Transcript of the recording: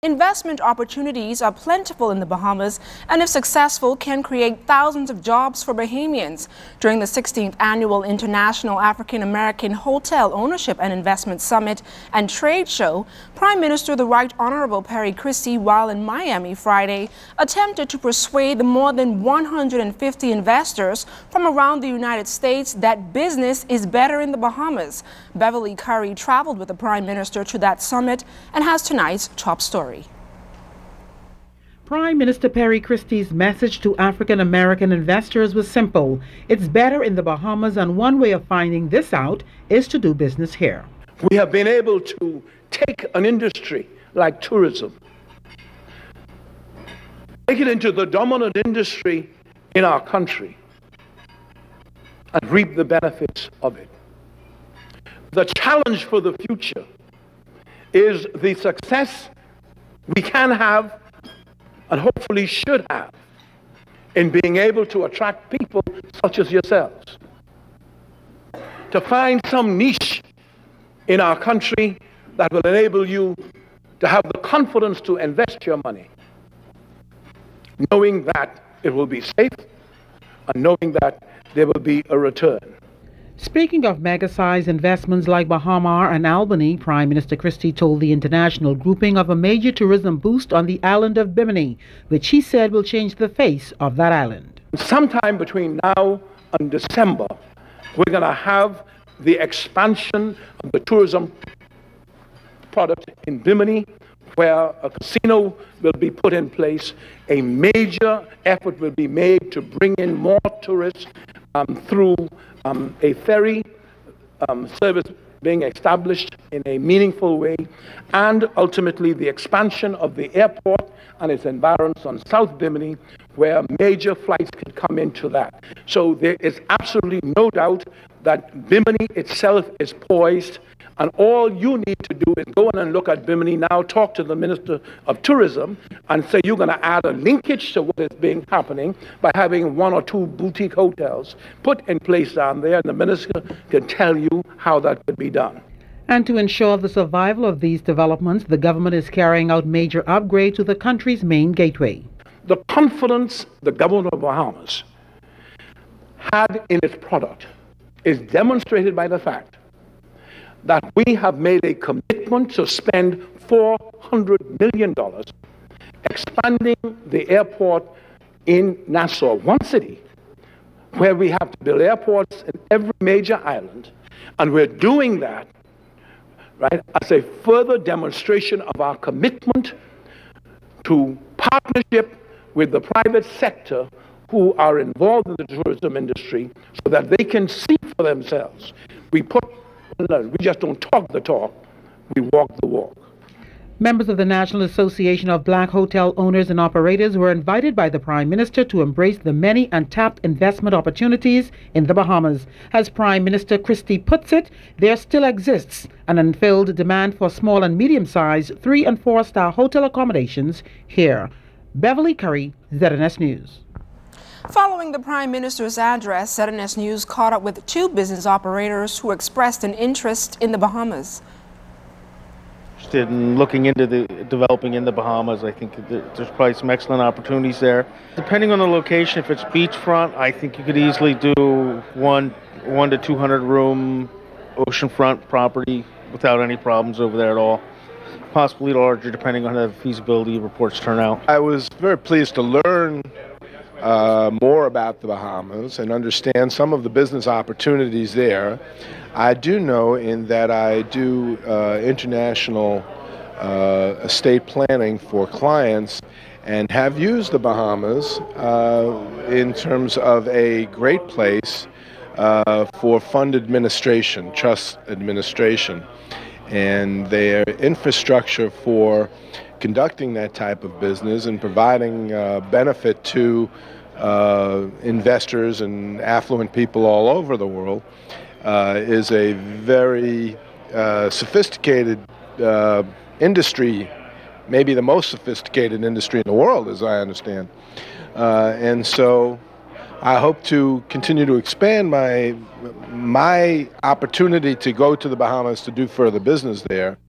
investment opportunities are plentiful in the Bahamas and, if successful, can create thousands of jobs for Bahamians. During the 16th Annual International African American Hotel Ownership and Investment Summit and Trade Show, Prime Minister the Right Honorable Perry Christie, while in Miami Friday, attempted to persuade the more than 150 investors from around the United States that business is better in the Bahamas. Beverly Curry traveled with the Prime Minister to that summit and has tonight's top story. Prime Minister Perry Christie's message to African American investors was simple. It's better in the Bahamas, and one way of finding this out is to do business here. We have been able to take an industry like tourism, make it into the dominant industry in our country, and reap the benefits of it. The challenge for the future is the success we can have and hopefully should have in being able to attract people such as yourselves, to find some niche in our country that will enable you to have the confidence to invest your money, knowing that it will be safe and knowing that there will be a return. Speaking of mega-sized investments like Bahamas and Albany, Prime Minister Christie told the international grouping of a major tourism boost on the island of Bimini, which he said will change the face of that island. Sometime between now and December, we're going to have the expansion of the tourism product in Bimini, where a casino will be put in place. A major effort will be made to bring in more tourists through a ferry service being established in a meaningful way, and ultimately the expansion of the airport and its environs on South Bimini, where major flights can come into that. So there is absolutely no doubt that Bimini itself is poised, and all you need to do is go in and look at Bimini now, talk to the Minister of Tourism, and say you're going to add a linkage to what is happening by having one or two boutique hotels put in place down there, and the Minister can tell you how that could be done. And to ensure the survival of these developments, the government is carrying out major upgrades to the country's main gateway. The confidence the government of Bahamas had in its product is demonstrated by the fact that we have made a commitment to spend $400 million expanding the airport in Nassau, one city, where we have to build airports in every major island, and we're doing that, right, as a further demonstration of our commitment to partnership with the private sector who are involved in the tourism industry so that they can see for themselves. We just don't talk the talk, we walk the walk. Members of the National Association of Black Hotel Owners and Operators were invited by the Prime Minister to embrace the many untapped investment opportunities in the Bahamas. As Prime Minister Christie puts it, there still exists an unfilled demand for small and medium-sized 3- and 4-star hotel accommodations here. Beverly Curry, ZNS News. Following the Prime Minister's address, ZNS News caught up with 2 business operators who expressed an interest in the Bahamas. Interested in looking into the developing in the Bahamas. I think there's probably some excellent opportunities there. Depending on the location, if it's beachfront, I think you could easily do one to 200 room oceanfront property without any problems over there at all. Possibly larger, depending on how the feasibility reports turn out. I was very pleased to learn more about the Bahamas and understand some of the business opportunities there. I do know in that I do international estate planning for clients and have used the Bahamas in terms of a great place for fund administration, trust administration, and their infrastructure for conducting that type of business and providing benefit to investors and affluent people all over the world is a very sophisticated industry, maybe the most sophisticated industry in the world, as I understand. And so I hope to continue to expand my opportunity to go to the Bahamas to do further business there.